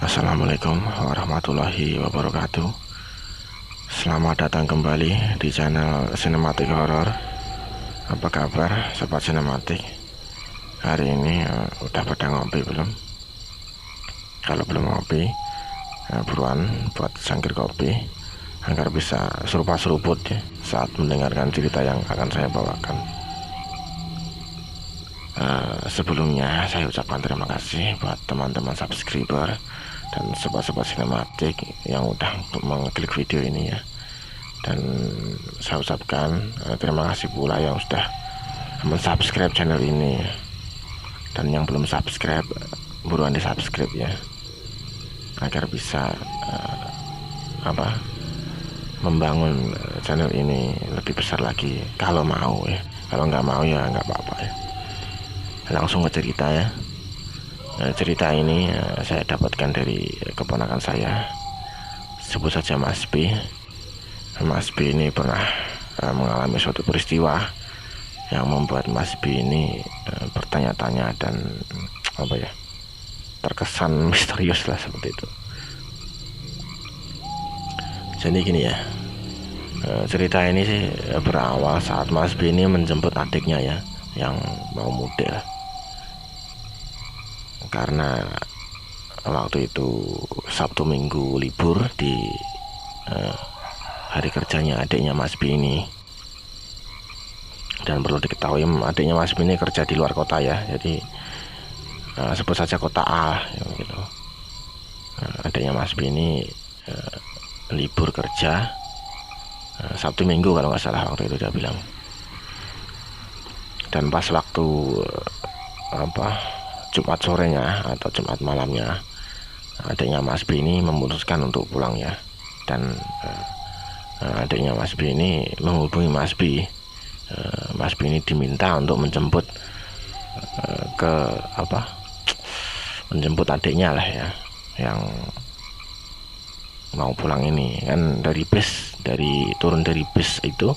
Assalamualaikum warahmatullahi wabarakatuh. Selamat datang kembali di channel Sinematik Horor. Apa kabar sobat sinematik? Hari ini udah pada ngopi belum? Kalau belum ngopi, buruan buat cangkir kopi agar bisa seruput ya saat mendengarkan cerita yang akan saya bawakan. Sebelumnya saya ucapkan terima kasih buat teman-teman subscriber dan sobat-sobat sinematik yang udah mengklik video ini ya. Dan saya ucapkan terima kasih pula yang sudah mensubscribe channel ini. Dan yang belum subscribe, buruan di subscribe ya, agar bisa membangun channel ini lebih besar lagi kalau mau ya. Kalau nggak mau ya nggak apa-apa ya. Langsung ke cerita ya. Cerita ini saya dapatkan dari keponakan saya, sebut saja Mas B. Mas B ini pernah mengalami suatu peristiwa yang membuat Mas B ini bertanya-tanya dan terkesan misterius lah seperti itu. Jadi gini ya, cerita ini sih berawal saat Mas B ini menjemput adiknya ya, yang mau model. Karena waktu itu Sabtu Minggu libur di hari kerjanya adiknya Mas B ini. Dan perlu diketahui adiknya Mas B ini kerja di luar kota ya, jadi sebut saja kota A gitu. Adiknya Mas B ini libur kerja Sabtu Minggu kalau nggak salah waktu itu dia bilang. Dan pas waktu Jumat sorenya atau Jumat malamnya, adiknya Mas B ini memutuskan untuk pulang ya. Dan adiknya Mas B ini menghubungi Mas B. Mas B ini diminta untuk menjemput menjemput adiknya lah ya, yang mau pulang ini kan turun dari bus itu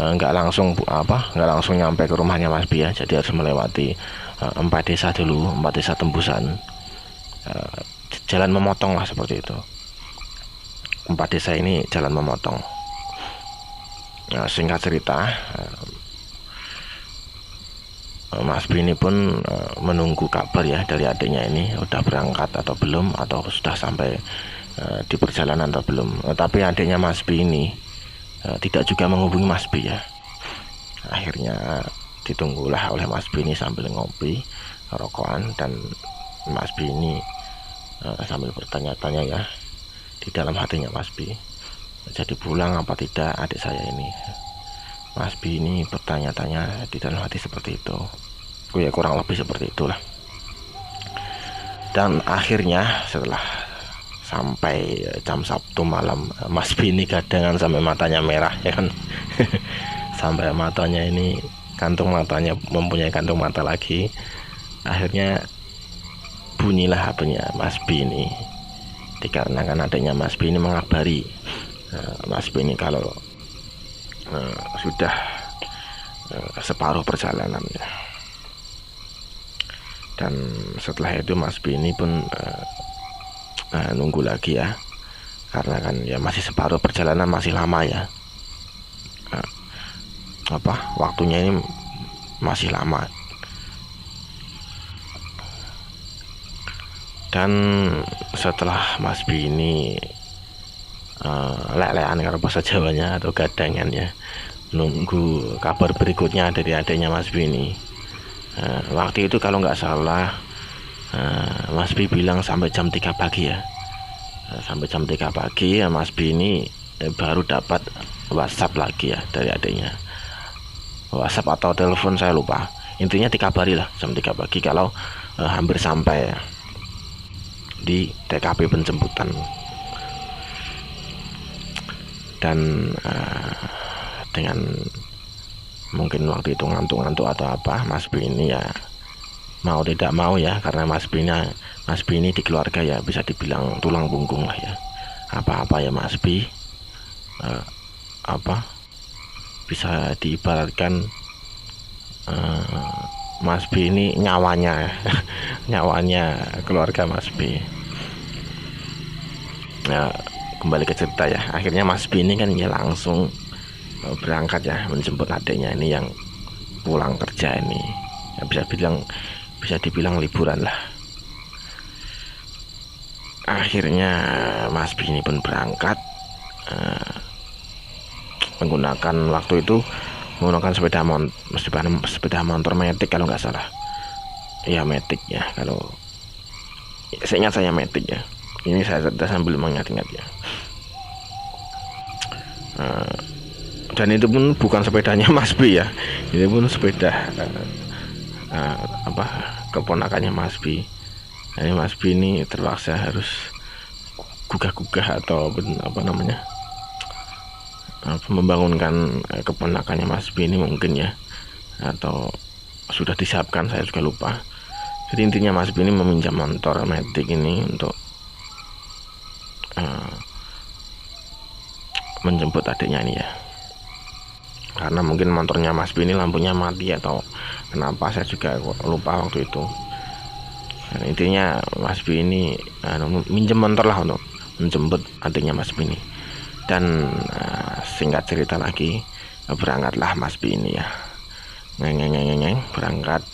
nggak langsung nyampe ke rumahnya Mas B ya, jadi harus melewati 4 desa dulu, 4 desa tembusan, jalan memotong lah seperti itu. 4 desa ini jalan memotong. Singkat cerita, Mas B ini pun menunggu kabar ya dari adiknya ini udah berangkat atau belum, atau sudah sampai di perjalanan atau belum. Tapi adiknya Mas B ini tidak juga menghubungi Mas B ya. Akhirnya ditunggulah oleh Mas B ini sambil ngopi rokokan, dan Mas B ini sambil bertanya-tanya ya di dalam hatinya Mas B, jadi pulang apa tidak adik saya ini. Mas B ini bertanya-tanya di dalam hati seperti itu. Ya kurang lebih seperti itulah. Dan akhirnya setelah sampai jam Sabtu malam, Mas B ini gadangan sampai matanya merah ya kan. Sampai matanya ini, kantung matanya mempunyai kantung mata lagi. Akhirnya bunyilah HP-nya Mas B ini, dikarenakan adanya Mas B ini mengabari Mas B ini kalau sudah separuh perjalanan ya. Dan setelah itu Mas B ini pun nunggu lagi ya, karena kan ya masih separuh perjalanan, masih lama ya, waktunya ini masih lama. Dan setelah Mas B ini lelean kalau bahasa Jawanya atau gadangan ya, nunggu kabar berikutnya dari adanya Mas B ini. Waktu itu kalau nggak salah Mas B bilang sampai jam 3 pagi ya. Sampai jam 3 pagi ya Mas B ini baru dapat WhatsApp lagi ya dari adiknya. WhatsApp atau telepon saya lupa, intinya dikabari lah jam 3 pagi kalau hampir sampai di TKP penjemputan. Dan dengan mungkin waktu itu ngantuk-ngantuk atau apa, Mas B ini ya mau tidak mau ya, karena Mas B ini di keluarga ya bisa dibilang tulang punggung lah ya. Apa-apa ya Mas B bisa diibaratkan Mas B ini nyawanya nyawanya keluarga Mas B. Nah, kembali ke cerita ya, akhirnya Mas B ini kan ya langsung berangkat ya menjemput adiknya ini yang pulang kerja ini ya, bisa dibilang liburan lah. Akhirnya Mas B ini pun berangkat menggunakan waktu itu menggunakan sepeda motor Matic kalau nggak salah ya, Matic ya, kalau seingat saya Matic ya, ini saya sambil mengingat-ingat ya. Dan itu pun bukan sepedanya Mas B ya, itu pun sepeda keponakannya Mas B. Ini Mas B ini terpaksa harus gugah-gugah atau membangunkan keponakannya Mas B ini mungkin ya, atau sudah disiapkan, saya juga lupa. Jadi intinya Mas B ini meminjam motor Matic ini untuk menjemput adiknya ini ya, karena mungkin motornya Mas B ini lampunya mati atau kenapa, saya juga lupa waktu itu. Dan intinya Mas B ini minjem motor lah untuk menjemput adiknya Mas B ini. Dan singkat cerita lagi, berangkatlah Mas B ini ya, berangkat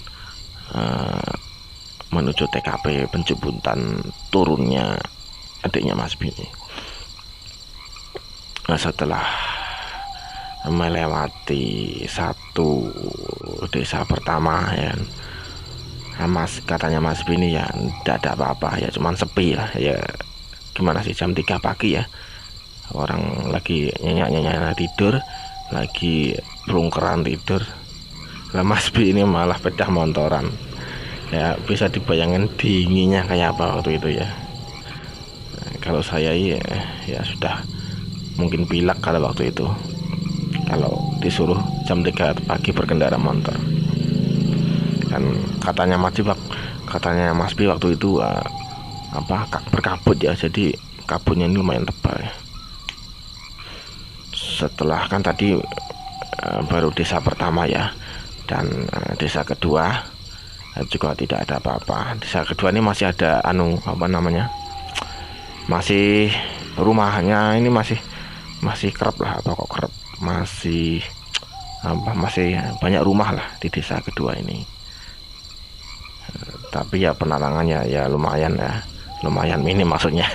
menuju TKP penjemputan turunnya adiknya Mas B ini. Nah, setelah melewati satu desa pertama ya, katanya Mas B ini ya tidak ada apa-apa ya, cuman sepi lah ya, gimana sih, jam 3 pagi ya, orang lagi nyenyak-nyenyak tidur, lagi pelungkeran tidur. Lah Mas B ini malah pedah motoran ya, bisa dibayangin dinginnya kayak apa waktu itu ya. Nah, kalau saya ya sudah mungkin pilek kalau waktu itu, kalau disuruh jam 3 pagi berkendara motor. Dan katanya Mas B waktu itu berkabut ya, jadi kabutnya ini lumayan tebal ya. Setelah kan tadi baru desa pertama ya, dan desa kedua juga tidak ada apa-apa. Desa kedua ini masih ada masih rumahnya ini masih kerap lah, atau kok kerap, masih banyak rumah lah di desa kedua ini. Tapi ya penerangannya ya lumayan minim maksudnya.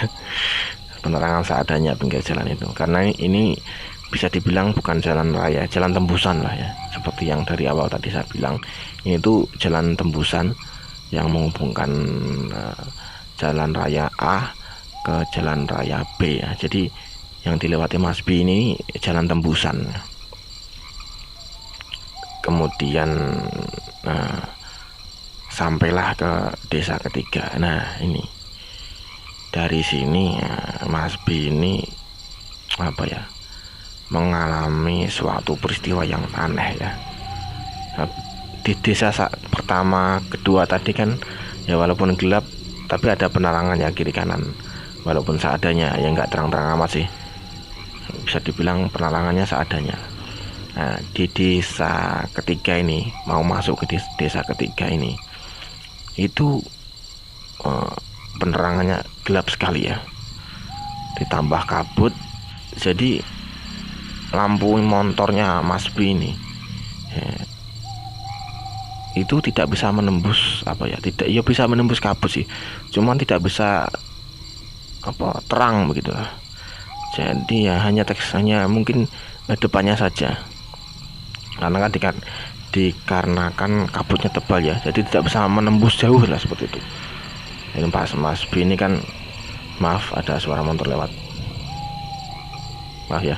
Penerangan seadanya pinggir jalan itu, karena ini bisa dibilang bukan jalan raya, jalan tembusan lah ya, seperti yang dari awal tadi saya bilang, ini tuh jalan tembusan yang menghubungkan jalan raya A ke jalan raya B ya. Jadi yang dilewati Mas B ini jalan tembusan. Kemudian sampailah ke desa ketiga. Nah ini dari sini Mas B ini mengalami suatu peristiwa yang aneh ya. Di desa pertama kedua tadi kan ya, walaupun gelap tapi ada penerangannya kiri kanan, walaupun seadanya ya, nggak terang-terang amat sih, bisa dibilang penerangannya seadanya. Nah, di desa ketiga ini, mau masuk ke desa ketiga ini, itu penerangannya gelap sekali ya, ditambah kabut, jadi lampu motornya Mas B ini itu tidak bisa menembus bisa menembus kabut sih, cuman tidak bisa terang begitu lah. Jadi ya hanya mungkin depannya saja, karena kan dikarenakan kabutnya tebal ya, jadi tidak bisa menembus jauh lah seperti itu. Ini pas Mas B ini kan, maaf ada suara motor lewat, maaf ya.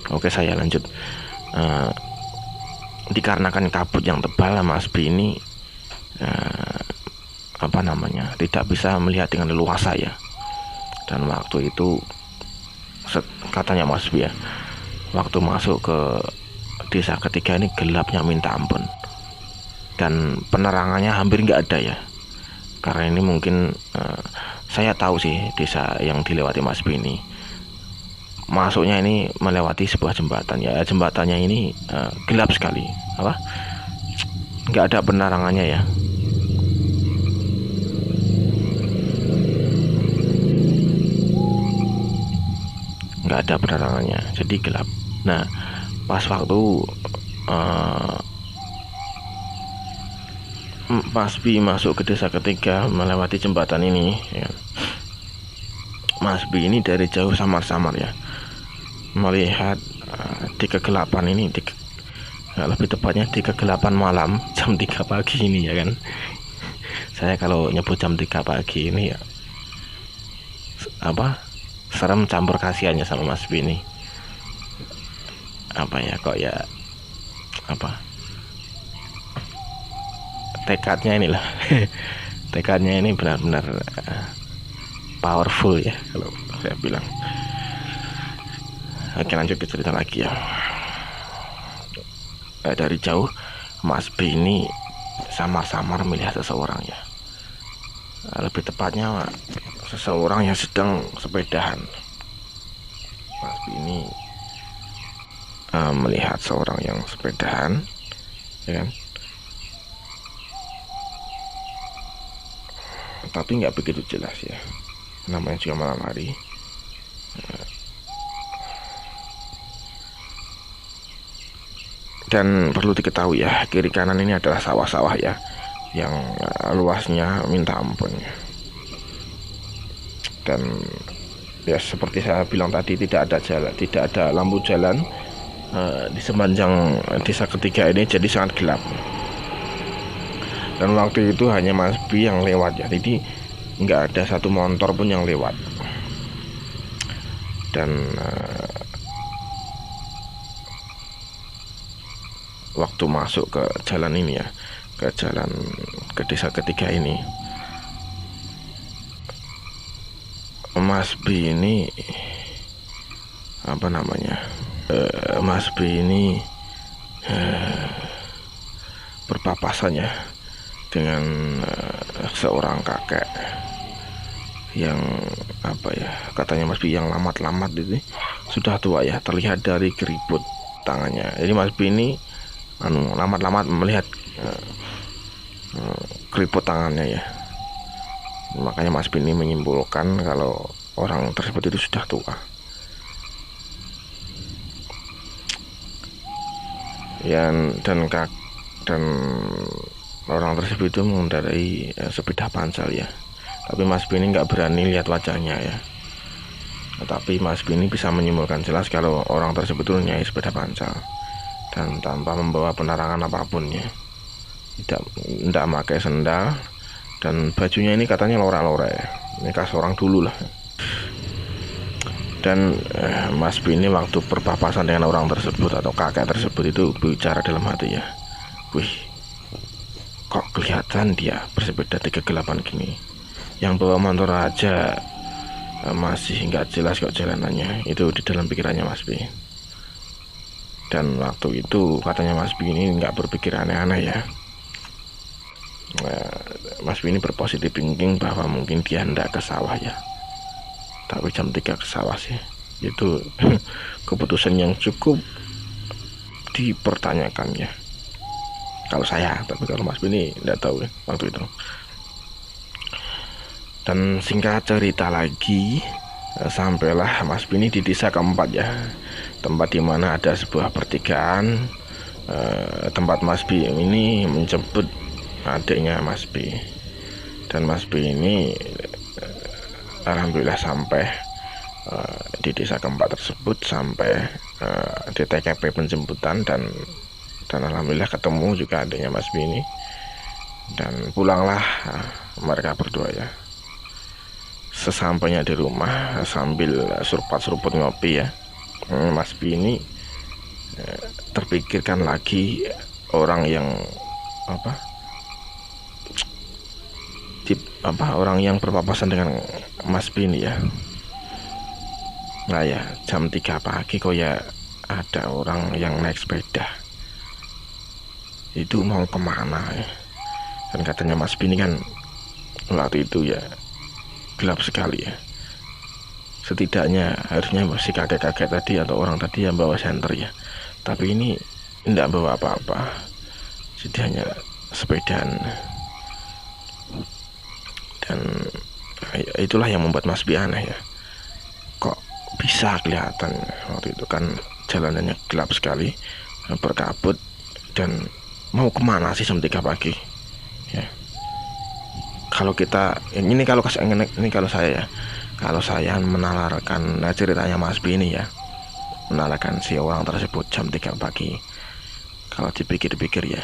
Oke, saya lanjut. Dikarenakan kabut yang tebal, Mas B ini tidak bisa melihat dengan leluasa ya. Dan waktu itu katanya Mas B ya, waktu masuk ke desa ketiga ini gelapnya minta ampun, dan penerangannya hampir nggak ada ya. Karena ini mungkin saya tahu sih desa yang dilewati Mas B ini, masuknya ini melewati sebuah jembatan ya, jembatannya ini gelap sekali, nggak ada penerangannya ya. nggak ada penerangannya, jadi gelap. Nah, pas waktu Mas B masuk ke desa ketiga melewati jembatan ini ya, Mas B ini dari jauh samar-samar ya melihat di kegelapan ini, lebih tepatnya di kegelapan malam jam 3 pagi ini ya kan. Saya kalau nyebut jam 3 pagi ini ya serem campur kasihannya sama Mas B ini. Tekadnya inilah tekadnya ini benar-benar powerful ya kalau saya bilang. Oke, lanjut ke cerita lagi ya. Dari jauh Mas B ini samar-samar melihat seseorang ya, lebih tepatnya seseorang yang sedang sepedahan. Mas B ini melihat seorang yang sepedahan ya kan, tapi nggak begitu jelas ya, namanya juga malam hari. Dan perlu diketahui ya, kiri kanan ini adalah sawah-sawah ya, yang luasnya minta ampun. Dan ya seperti saya bilang tadi, tidak ada jalan, tidak ada lampu jalan di sepanjang desa ketiga ini, jadi sangat gelap. Dan waktu itu hanya Mas B yang lewat ya, jadi nggak ada satu motor pun yang lewat. Dan waktu masuk ke jalan ini ya, ke desa ketiga ini, Mas B ini Mas B ini berpapasan ya dengan seorang kakek yang katanya Mas B yang lamat-lamat itu, sudah tua ya, terlihat dari keriput tangannya. Jadi Mas B ini lamat-lamat melihat keriput tangannya ya, makanya Mas B ini menyimpulkan kalau orang tersebut itu sudah tua. Dan orang tersebut itu mengendarai sepeda pancal ya, tapi Mas B ini nggak berani lihat wajahnya ya, tapi Mas B ini bisa menyimpulkan jelas kalau orang tersebut itu nyai sepeda pancal dan tanpa membawa penerangan apapun ya, tidak pakai sendal, dan bajunya ini katanya lora-lora ya, ini khas orang dulu lah. Dan Mas B ini waktu berpapasan dengan orang tersebut atau kakek tersebut itu bicara dalam hati ya, wih, kok kelihatan dia bersepeda di kegelapan gini, yang bawa motor aja masih nggak jelas kok jalanannya. Itu di dalam pikirannya Mas B. Dan waktu itu katanya Mas B ini nggak berpikir aneh-aneh ya, Mas B ini berpositif thinking bahwa mungkin dia hendak ke sawah ya, tapi jam 3 ke sawah sih, itu keputusan yang cukup dipertanyakan ya kalau saya, tapi kalau Mas B ini tidak tahu ya waktu itu. Dan singkat cerita lagi, sampailah Mas B ini di desa keempat ya, tempat dimana ada sebuah pertigaan, tempat Mas B ini menjemput adiknya Mas B. Dan Mas B ini alhamdulillah sampai di desa keempat tersebut, sampai di TKP penjemputan, dan alhamdulillah ketemu juga adiknya Mas B ini, dan pulanglah mereka berdua ya. Sesampainya di rumah sambil seruput ngopi ya, Mas B ini terpikirkan lagi orang yang orang yang berpapasan dengan Mas B ini ya. Nah ya, jam 3 pagi kok ya ada orang yang naik sepeda, itu mau kemana ya? Dan katanya Mas B ini kan waktu itu ya gelap sekali ya, setidaknya harusnya si kakek-kakek tadi atau orang tadi yang bawa senter ya, tapi ini tidak bawa apa-apa, jadi hanya sepedaan. Dan itulah yang membuat Mas B aneh ya, kok bisa kelihatan. Waktu itu kan jalanannya gelap sekali, berkabut, dan mau kemana sih jam 3 pagi ya. Kalau kita ini kalau saya ya, kalau saya menalarkan ceritanya Mas B ini ya, menalarkan si orang tersebut jam 3 pagi, kalau dipikir-pikir ya,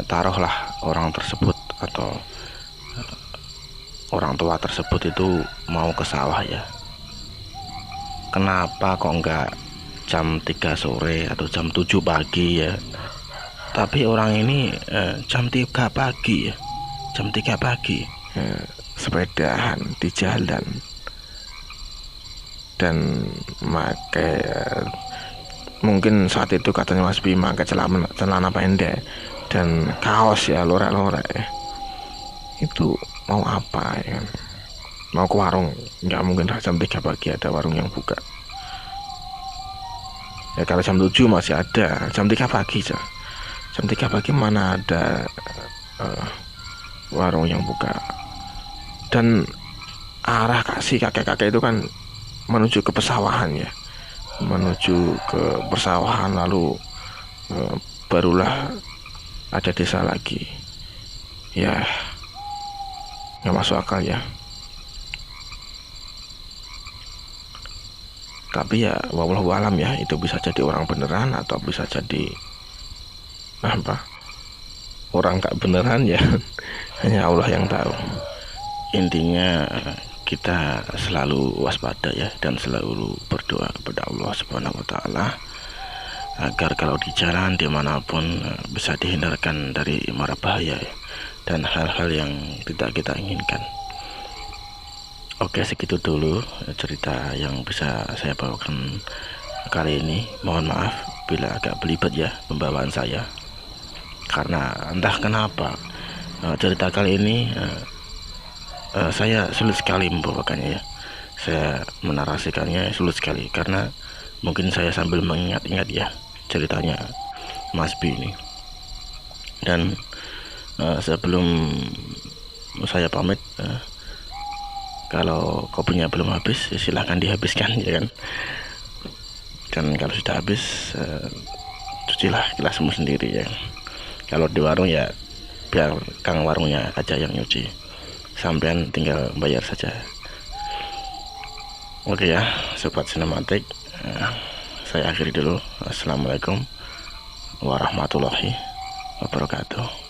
taruhlah orang tersebut atau orang tua tersebut itu mau ke sawah ya, kenapa kok enggak jam 3 sore atau jam 7 pagi ya. Tapi orang ini jam 3 pagi ya, jam 3 pagi sepedahan di jalan dan mungkin saat itu katanya Mas Bima pakai celana pendek dan kaos ya, lorek-lorek. Itu mau apa ya kan? Mau ke warung, nggak mungkin jam 3 pagi ada warung yang buka ya. Kalau jam 7 masih ada, jam 3 pagi aja. Jam 3 pagi mana ada warung yang buka. Dan arah kasih kakek-kakek itu kan menuju ke pesawahan ya, menuju ke persawahan, lalu barulah ada desa lagi ya. Nggak masuk akal ya. Tapi ya wallahu alam ya, itu bisa jadi orang beneran atau bisa jadi orang gak beneran ya. Hanya Allah yang tahu. Intinya kita selalu waspada ya, dan selalu berdoa kepada Allah Subhanahu wa Ta'ala agar kalau di jalan dimanapun bisa dihindarkan dari mara bahaya ya, dan hal-hal yang tidak kita inginkan. Oke, segitu dulu cerita yang bisa saya bawakan kali ini. Mohon maaf bila agak belibet ya pembawaan saya, karena entah kenapa cerita kali ini saya sulit sekali membawakannya ya. Saya menarasikannya sulit sekali karena mungkin saya sambil mengingat-ingat ya ceritanya Mas B ini. Dan sebelum saya pamit, kalau kopinya belum habis silahkan dihabiskan ya kan. Dan kalau sudah habis cucilah gelasmu sendiri ya. Kalau di warung ya biar kang warungnya aja yang nyuci, sampean tinggal bayar saja. Oke ya sobat sinematik, saya akhiri dulu. Assalamualaikum warahmatullahi wabarakatuh.